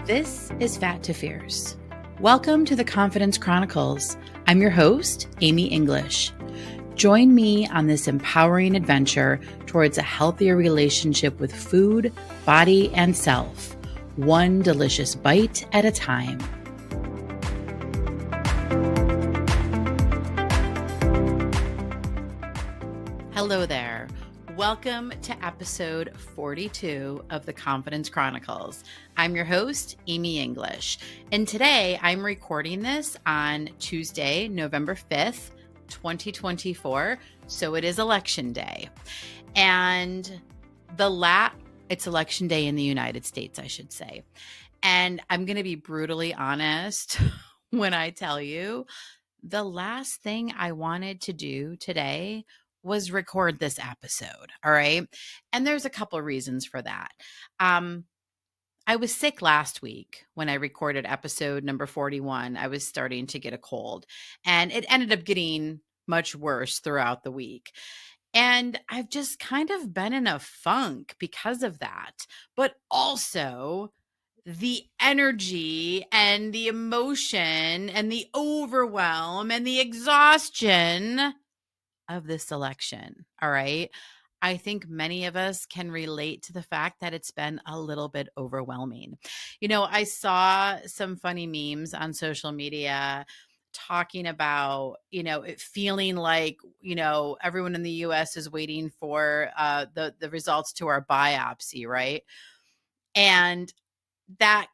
This is Fat to Fierce. Welcome to the Confidence Chronicles. I'm your host, Amy English. Join me on this empowering adventure towards a healthier relationship with food, body, and self, one delicious bite at a time. Hello there. Welcome to episode 42 of the Confidence Chronicles. I'm your host, Amy English, and today I'm recording this on Tuesday, November 5th, 2024, so it is election day. And it's election day in the United States, I should say. And I'm going to be brutally honest when I tell you the last thing I wanted to do today was record this episode. All right. And there's a couple of reasons for that. I was sick last week when I recorded episode number 41. I was starting to get a cold and it ended up getting much worse throughout the week. And I've just kind of been in a funk because of that, but also the energy and the emotion and the overwhelm and the exhaustion of this election. All right. I think many of us can relate to the fact that it's been a little bit overwhelming. You know, I saw some funny memes on social media talking about, it feeling like, everyone in the US is waiting for the results to our biopsy, right? And that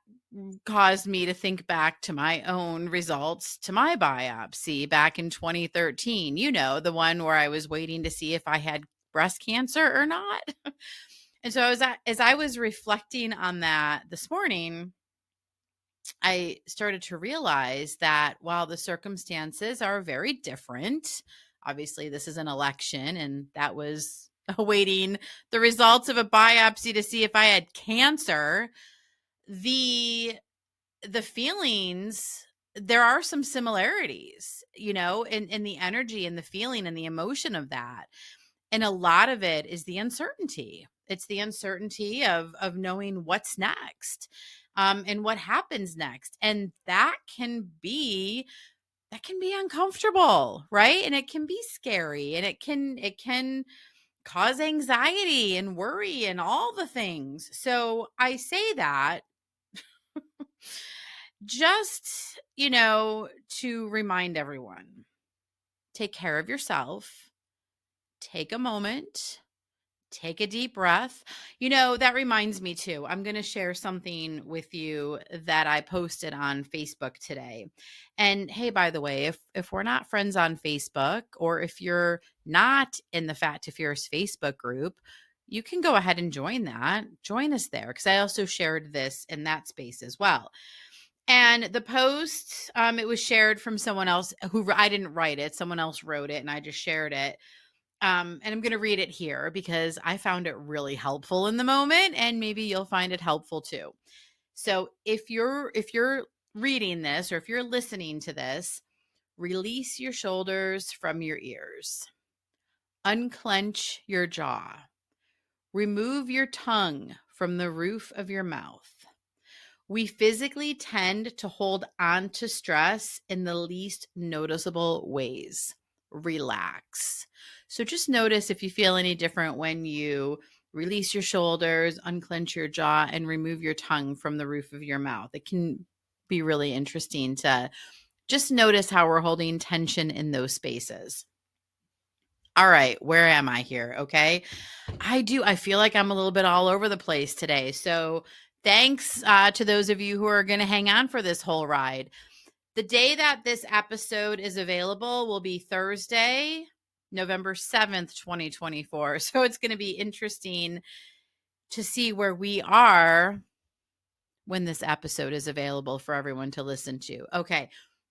caused me to think back to my own results to my biopsy back in 2013, the one where I was waiting to see if I had breast cancer or not. And so as I was reflecting on that this morning, I started to realize that while the circumstances are very different, obviously this is an election and that was awaiting the results of a biopsy to see if I had cancer. The feelings, there are some similarities, in the energy and the feeling and the emotion of that. And a lot of it is the uncertainty. It's the uncertainty of knowing what's next, and what happens next. And that can be uncomfortable, right? And it can be scary, and it can cause anxiety and worry and all the things. So I say that just, to remind everyone, take care of yourself, take a moment, take a deep breath. That reminds me too, I'm going to share something with you that I posted on Facebook today. And hey, by the way, if we're not friends on Facebook, or if you're not in the Fat to Fierce Facebook group, you can go ahead and join us there, because I also shared this in that space as well. And the post, it was shared from someone else who I didn't write it. Someone else wrote it and I just shared it. And I'm going to read it here because I found it really helpful in the moment, and maybe you'll find it helpful too. So if you're reading this, or if you're listening to this, release your shoulders from your ears. Unclench your jaw. Remove your tongue from the roof of your mouth. We physically tend to hold on to stress in the least noticeable ways. Relax. So just notice if you feel any different when you release your shoulders, unclench your jaw, and remove your tongue from the roof of your mouth. It can be really interesting to just notice how we're holding tension in those spaces. All right, where am I here? Okay. I feel like I'm a little bit all over the place today. So thanks to those of you who are going to hang on for this whole ride. The day that this episode is available will be Thursday, November 7th, 2024. So it's going to be interesting to see where we are when this episode is available for everyone to listen to. Okay.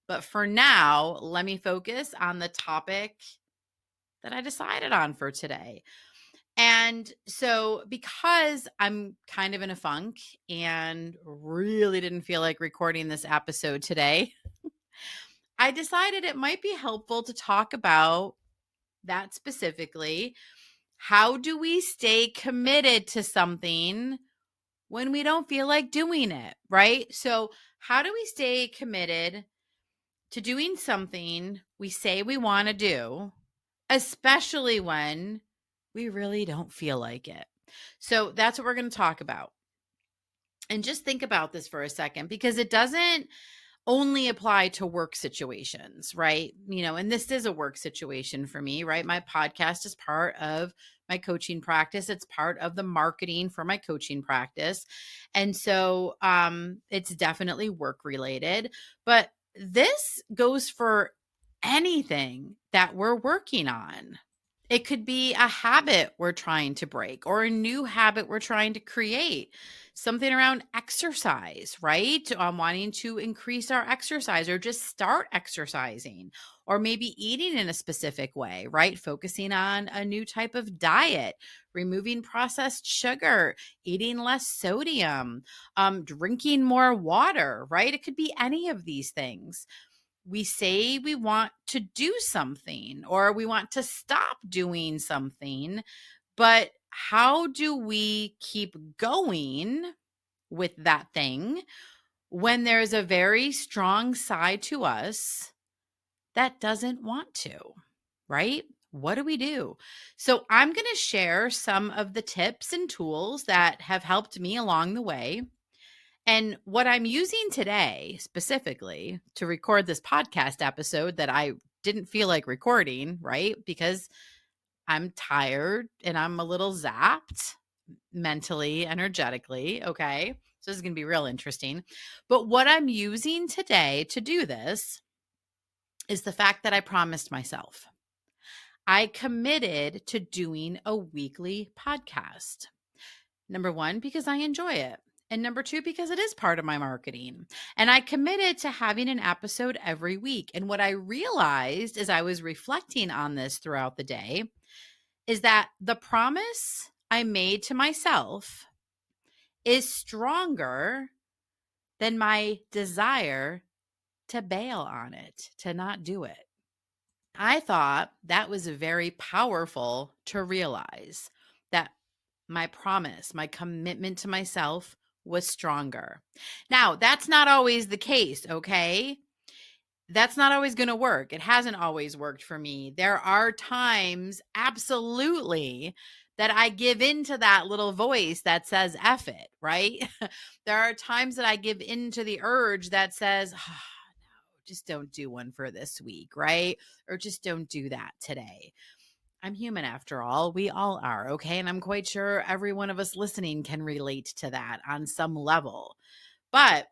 But for now, let me focus on the topic that I decided on for today. And so because I'm kind of in a funk and really didn't feel like recording this episode today, I decided it might be helpful to talk about that specifically. How do we stay committed to something when we don't feel like doing it, right? So, how do we stay committed to doing something we say we want to do, especially when we really don't feel like it? So, that's what we're going to talk about. And just think about this for a second, because it doesn't only apply to work situations, right? And this is a work situation for me, right? My podcast is part of my coaching practice. It's part of the marketing for my coaching practice. And so it's definitely work related, but this goes for anything that we're working on. It could be a habit we're trying to break or a new habit we're trying to create. Something around exercise, right? Wanting to increase our exercise or just start exercising, or maybe eating in a specific way, right? Focusing on a new type of diet, removing processed sugar, eating less sodium, drinking more water, right? It could be any of these things. We say we want to do something or we want to stop doing something, but how do we keep going with that thing when there's a very strong side to us that doesn't want to, right? What do we do? So, I'm going to share some of the tips and tools that have helped me along the way. And what I'm using today specifically to record this podcast episode that I didn't feel like recording, right? Because I'm tired and I'm a little zapped mentally, energetically. Okay. So this is going to be real interesting. But what I'm using today to do this is the fact that I promised myself. I committed to doing a weekly podcast. Number one, because I enjoy it. And number two, because it is part of my marketing. And I committed to having an episode every week. And what I realized as I was reflecting on this throughout the day is that the promise I made to myself is stronger than my desire to bail on it, to not do it. I thought that was very powerful to realize that my promise, my commitment to myself was stronger. Now, that's not always the case, okay? That's not always going to work. It hasn't always worked for me. There are times, absolutely, that I give into that little voice that says, F it, right? There are times that I give into the urge that says, no, just don't do one for this week, right? Or just don't do that today. I'm human after all. We all are, okay? And I'm quite sure every one of us listening can relate to that on some level. But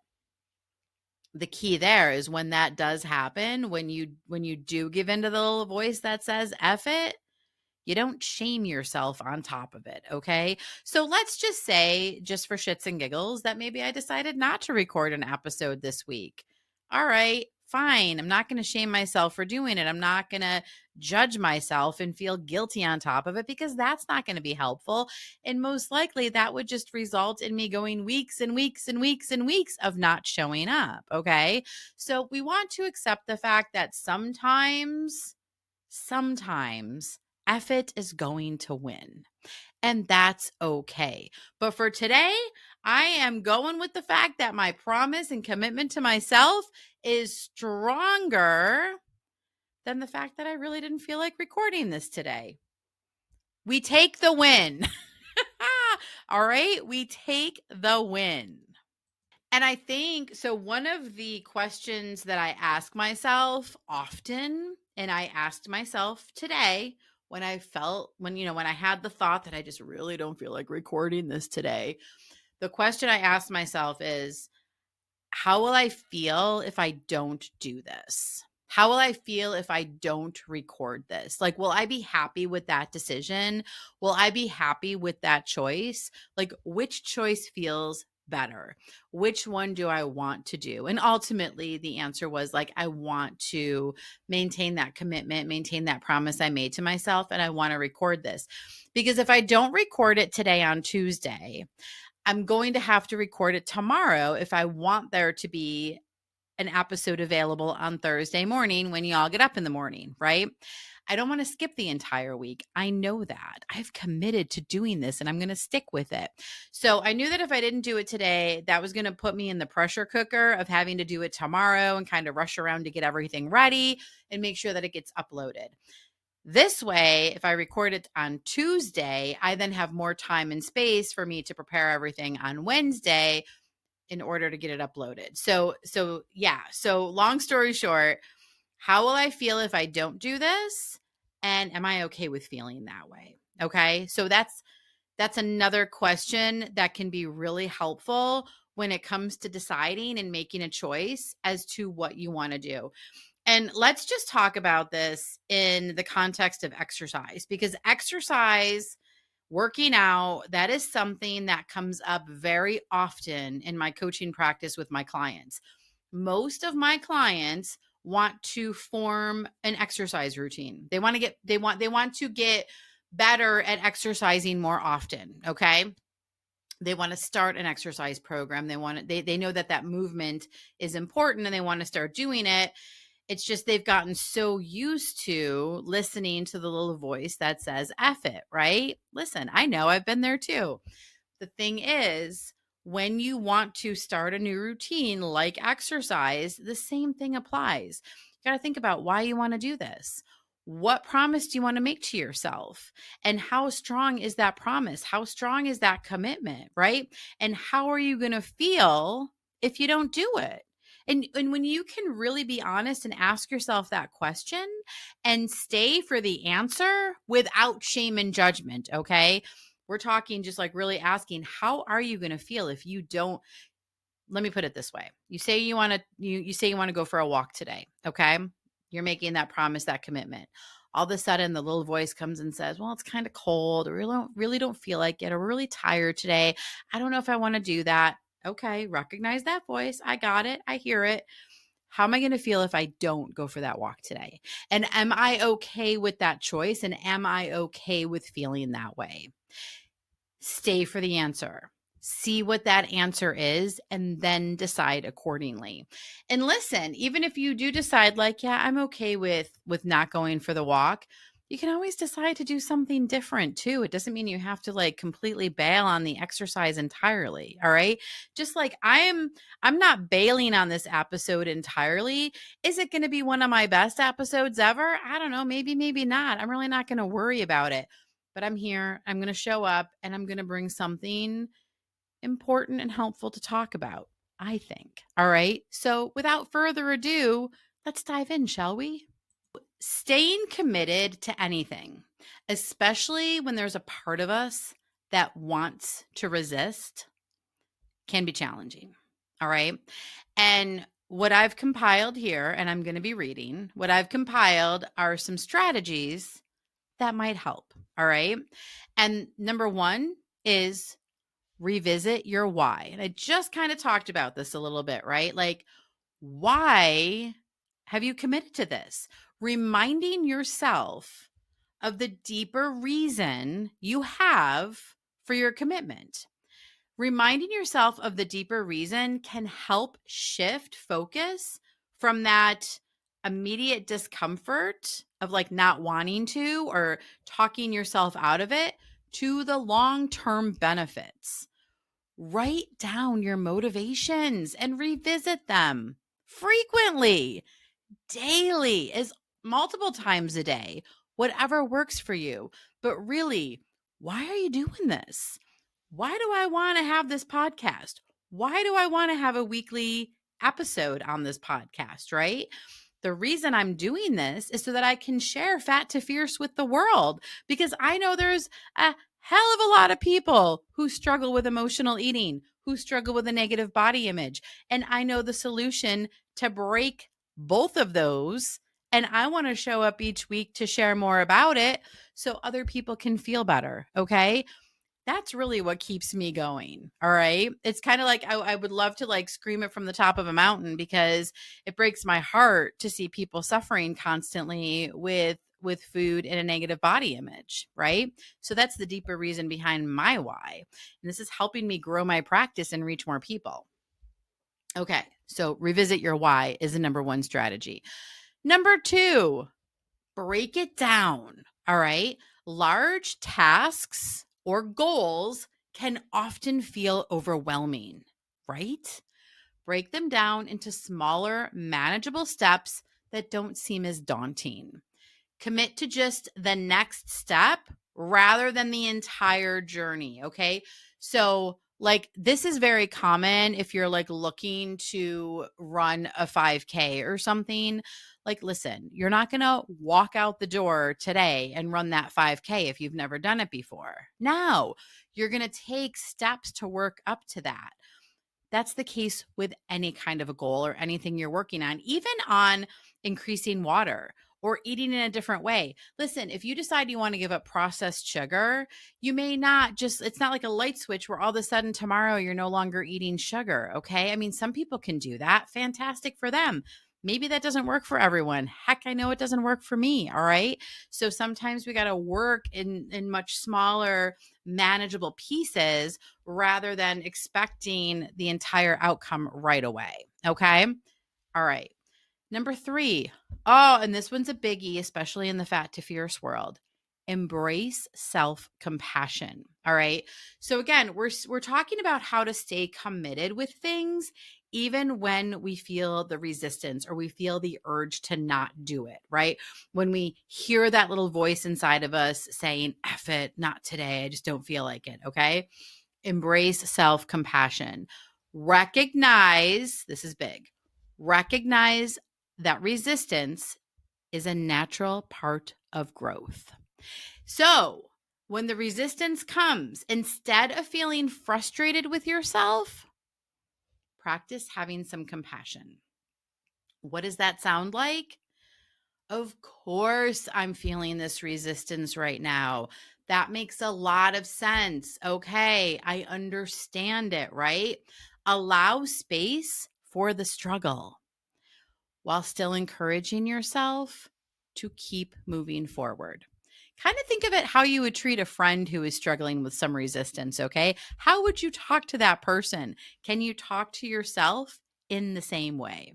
the key there is when that does happen, when you do give into the little voice that says F it, you don't shame yourself on top of it, okay? So let's just say, just for shits and giggles, that maybe I decided not to record an episode this week. All right, fine. I'm not going to shame myself for doing it. I'm not going to judge myself and feel guilty on top of it, because that's not going to be helpful. And most likely that would just result in me going weeks and weeks and weeks and weeks of not showing up, okay? So we want to accept the fact that sometimes effort is going to win. And that's okay. But for today, I am going with the fact that my promise and commitment to myself is stronger than the fact that I really didn't feel like recording this today. We take the win. All right. We take the win. And I think so. One of the questions that I ask myself often, and I asked myself today when I had the thought that I just really don't feel like recording this today, the question I asked myself is, how will I feel if I don't do this? How will I feel if I don't record this? Like, will I be happy with that decision? Will I be happy with that choice? Like, which choice feels better? Which one do I want to do? And ultimately, the answer was like, I want to maintain that commitment, maintain that promise I made to myself, and I want to record this. Because if I don't record it today on Tuesday, I'm going to have to record it tomorrow if I want there to be an episode available on Thursday morning when you all get up in the morning, right? I don't want to skip the entire week. I know that. I've committed to doing this and I'm going to stick with it. So I knew that if I didn't do it today, that was going to put me in the pressure cooker of having to do it tomorrow and kind of rush around to get everything ready and make sure that it gets uploaded. This way, if I record it on Tuesday, I then have more time and space for me to prepare everything on Wednesday in order to get it uploaded. So yeah. So long story short, how will I feel if I don't do this? And am I okay with feeling that way? Okay. So that's another question that can be really helpful when it comes to deciding and making a choice as to what you want to do. And let's just talk about this in the context of exercise, because exercise, working out, that is something that comes up very often in my coaching practice with my clients. Most of my clients want to form an exercise routine. They want to get better at exercising more often, okay? They want to start an exercise program. They know that movement is important and they want to start doing it. It's just they've gotten so used to listening to the little voice that says F it, right? Listen, I know, I've been there too. The thing is, when you want to start a new routine like exercise, the same thing applies. You got to think about why you want to do this. What promise do you want to make to yourself? And how strong is that promise? How strong is that commitment, right? And how are you going to feel if you don't do it? And when you can really be honest and ask yourself that question and stay for the answer without shame and judgment, okay? We're talking just like really asking, how are you going to feel if you don't? Let me put it this way. You say you want to go for a walk today, okay? You're making that promise, that commitment. All of a sudden the little voice comes and says, well, it's kind of cold, or really don't feel like it, or we're really tired today. I don't know if I want to do that. Okay, recognize that voice. I got it. I hear it. How am I going to feel if I don't go for that walk today? And am I okay with that choice? And am I okay with feeling that way? Stay for the answer. See what that answer is and then decide accordingly. And listen, even if you do decide like, yeah, I'm okay with not going for the walk, you can always decide to do something different too. It doesn't mean you have to like completely bail on the exercise entirely, all right? Just like I'm not bailing on this episode entirely. Is it going to be one of my best episodes ever? I don't know, maybe not. I'm really not going to worry about it. But I'm here, I'm going to show up, and I'm going to bring something important and helpful to talk about, I think. All right. So without further ado, let's dive in, shall we? Staying committed to anything, especially when there's a part of us that wants to resist, can be challenging. All right. And what I've compiled here, and I'm going to be reading, what I've compiled are some strategies that might help. All right. And number one is revisit your why. And I just kind of talked about this a little bit, right? Like, why have you committed to this? Reminding yourself of the deeper reason you have for your commitment. Reminding yourself of the deeper reason can help shift focus from that immediate discomfort of like not wanting to or talking yourself out of it to the long-term benefits. Write down your motivations and revisit them frequently, daily, as multiple times a day, whatever works for you. But really, why are you doing this? Why do I want to have this podcast? Why do I want to have a weekly episode on this podcast, right? The reason I'm doing this is so that I can share Fat to Fierce with the world, because I know there's a hell of a lot of people who struggle with emotional eating, who struggle with a negative body image. And I know the solution to break both of those. And I want to show up each week to share more about it so other people can feel better. Okay. That's really what keeps me going. All right. It's kind of like I would love to like scream it from the top of a mountain, because it breaks my heart to see people suffering constantly with food and a negative body image, right? So that's the deeper reason behind my why. And this is helping me grow my practice and reach more people. Okay. So revisit your why is the number one strategy. Number two, break it down. All right. Large tasks or goals can often feel overwhelming, right? Break them down into smaller, manageable steps that don't seem as daunting. Commit to just the next step rather than the entire journey. Okay. So, like, this is very common if you're like looking to run a 5K or something. Like, listen, you're not going to walk out the door today and run that 5K if you've never done it before. Now, you're going to take steps to work up to that. That's the case with any kind of a goal or anything you're working on, even on increasing water or eating in a different way. Listen, if you decide you want to give up processed sugar, you may not just, it's not like a light switch where all of a sudden tomorrow you're no longer eating sugar. Okay. I mean, some people can do that. Fantastic for them. Maybe that doesn't work for everyone. Heck, I know it doesn't work for me. All right. So sometimes we got to work in much smaller, manageable pieces rather than expecting the entire outcome right away. Okay. All right. Number 3. Oh, and this one's a biggie, especially in the fat to fierce world. Embrace self-compassion. All right. So again, we're talking about how to stay committed with things even when we feel the resistance or we feel the urge to not do it, right? When we hear that little voice inside of us saying, F it, not today, I just don't feel like it, okay? Embrace self-compassion. Recognize, this is big, recognize that resistance is a natural part of growth. So when the resistance comes, instead of feeling frustrated with yourself, practice having some compassion. What does that sound like? Of course, I'm feeling this resistance right now. That makes a lot of sense. Okay, I understand it, right? Allow space for the struggle while still encouraging yourself to keep moving forward. Kind of think of it how you would treat a friend who is struggling with some resistance, okay? How would you talk to that person? Can you talk to yourself in the same way?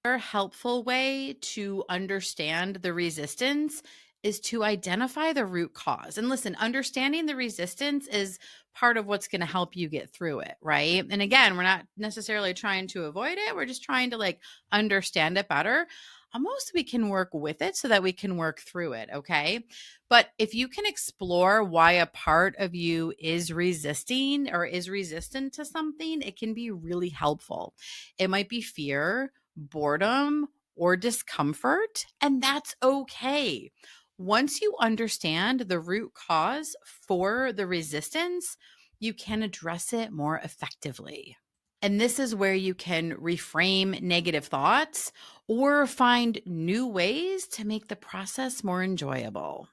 Another helpful way to understand the resistance is to identify the root cause. And listen, understanding the resistance is part of what's going to help you get through it, right? And again, we're not necessarily trying to avoid it. We're just trying to like understand it better. Almost we can work with it so that we can work through it, okay? But if you can explore why a part of you is resisting or is resistant to something, it can be really helpful. It might be fear, boredom, or discomfort, and that's okay. Once you understand the root cause for the resistance, you can address it more effectively. And this is where you can reframe negative thoughts or find new ways to make the process more enjoyable.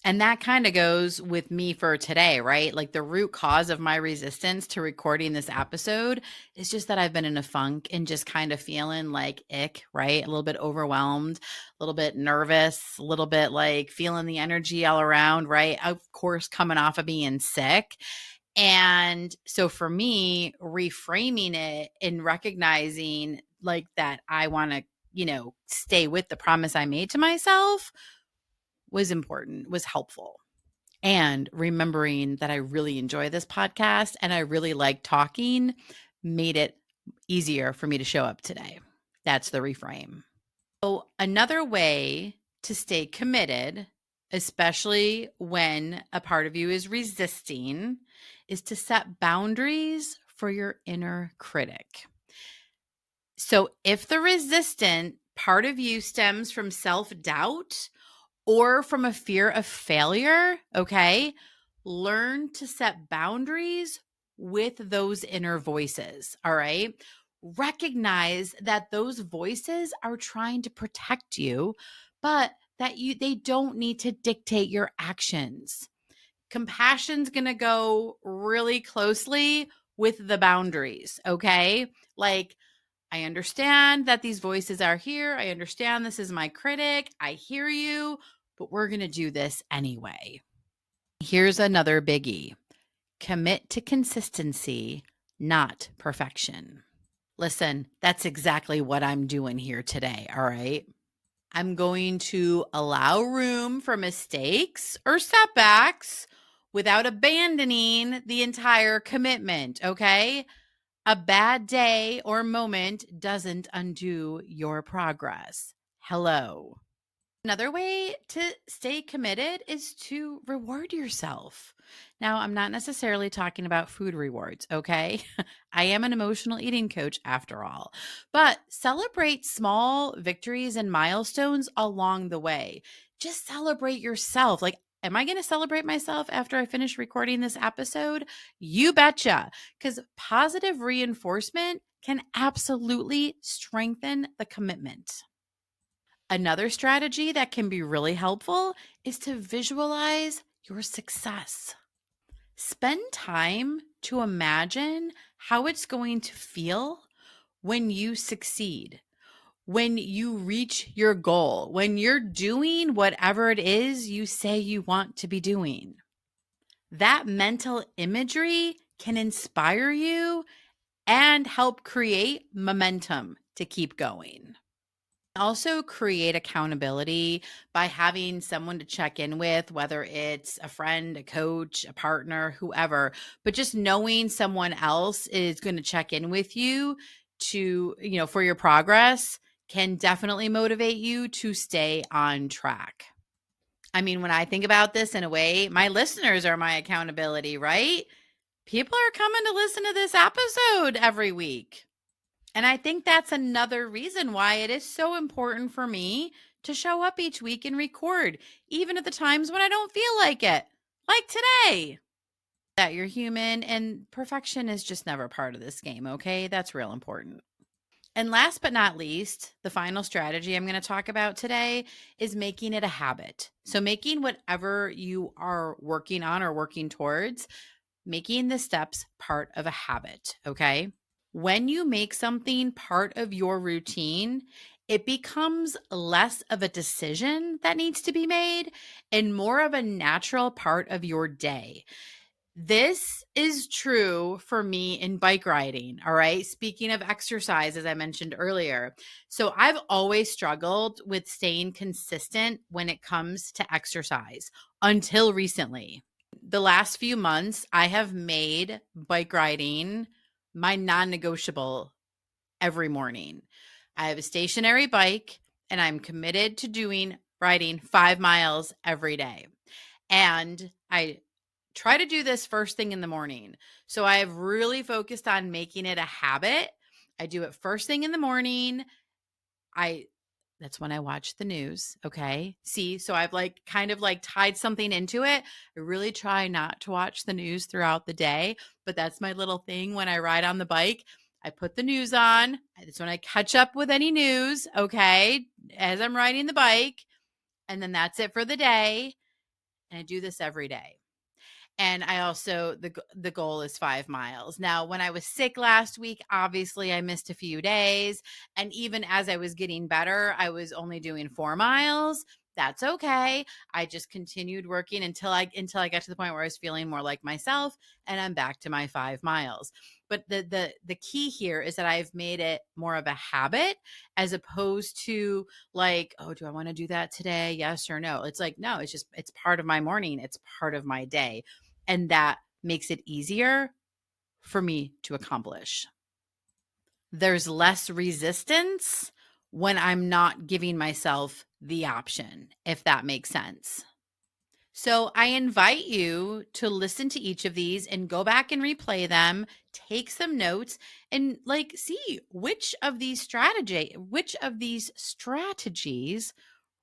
And that kind of goes with me for today, right? Like the root cause of my resistance to recording this episode is just that I've been in a funk and just kind of feeling like ick, right? A little bit overwhelmed, a little bit nervous, a little bit like feeling the energy all around, right? Of course, coming off of being sick. And so for me, reframing it and recognizing like that I want to, stay with the promise I made to myself was important, was helpful. And remembering that I really enjoy this podcast and I really like talking made it easier for me to show up today. That's the reframe. So, another way to stay committed, especially when a part of you is resisting, is to set boundaries for your inner critic. So, if the resistant part of you stems from self-doubt or from a fear of failure, okay, learn to set boundaries with those inner voices, all right? Recognize that those voices are trying to protect you, but that they don't need to dictate your actions. Compassion's going to go really closely with the boundaries, okay? Like, I understand that these voices are here. I understand this is my critic. I hear you, but we're going to do this anyway. Here's another biggie. Commit to consistency, not perfection. Listen, that's exactly what I'm doing here today, all right? I'm going to allow room for mistakes or setbacks without abandoning the entire commitment, okay? A bad day or moment doesn't undo your progress. Hello. Another way to stay committed is to reward yourself. Now, I'm not necessarily talking about food rewards, okay? I am an emotional eating coach after all, but celebrate small victories and milestones along the way. Just celebrate yourself. Like, am I going to celebrate myself after I finish recording this episode? You betcha, because positive reinforcement can absolutely strengthen the commitment. Another strategy that can be really helpful is to visualize your success. Spend time to imagine how it's going to feel when you succeed, when you reach your goal, when you're doing whatever it is you say you want to be doing. That mental imagery can inspire you and help create momentum to keep going. Also create accountability by having someone to check in with, whether it's a friend, a coach, a partner, whoever, but just knowing someone else is going to check in with you to, for your progress can definitely motivate you to stay on track. I mean, when I think about this in a way, my listeners are my accountability, right? People are coming to listen to this episode every week. And I think that's another reason why it is so important for me to show up each week and record, even at the times when I don't feel like it, like today. That you're human and perfection is just never part of this game, okay? That's real important. And last but not least, the final strategy I'm going to talk about today is making it a habit. So making whatever you are working on or working towards, making the steps part of a habit, okay? When you make something part of your routine, it becomes less of a decision that needs to be made and more of a natural part of your day. This is true for me in bike riding. All right. Speaking of exercise, as I mentioned earlier. So I've always struggled with staying consistent when it comes to exercise until recently. The last few months, I have made bike riding my non-negotiable every morning. I have a stationary bike and I'm committed to riding 5 miles every day. And I try to do this first thing in the morning. So I have really focused on making it a habit. I do it first thing in the morning. That's when I watch the news. Okay. See, so I've kind of tied something into it. I really try not to watch the news throughout the day, but that's my little thing when I ride on the bike. I put the news on. That's when I catch up with any news. Okay. As I'm riding the bike. And then that's it for the day. And I do this every day. And I also, the goal is 5 miles. Now, when I was sick last week, obviously I missed a few days. And even as I was getting better, I was only doing 4 miles. That's okay. I just continued working until I got to the point where I was feeling more like myself, and I'm back to my 5 miles. But the key here is that I've made it more of a habit as opposed to oh, do I want to do that today? Yes or no? It's no, it's part of my morning. It's part of my day. And that makes it easier for me to accomplish. There's less resistance when I'm not giving myself the option, if that makes sense. So I invite you to listen to each of these and go back and replay them, take some notes, and see which of these strategies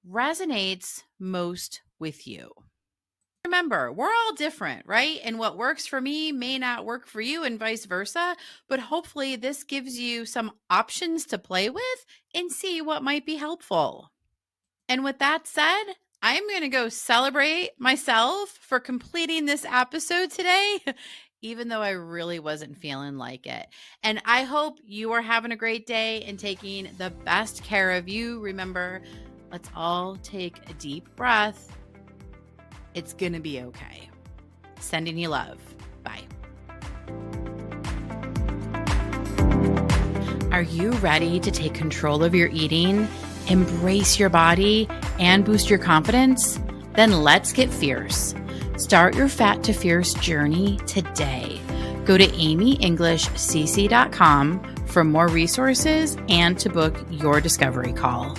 resonates most with you. Remember, we're all different, right? And what works for me may not work for you and vice versa, but hopefully this gives you some options to play with and see what might be helpful. And with that said, I'm going to go celebrate myself for completing this episode today, even though I really wasn't feeling like it. And I hope you are having a great day and taking the best care of you. Remember, let's all take a deep breath. It's going to be okay. Sending you love. Bye. Are you ready to take control of your eating embrace your body, and boost your confidence? Then let's get fierce. Start your Fat to Fierce journey today. Go to amyenglishcc.com for more resources and to book your discovery call.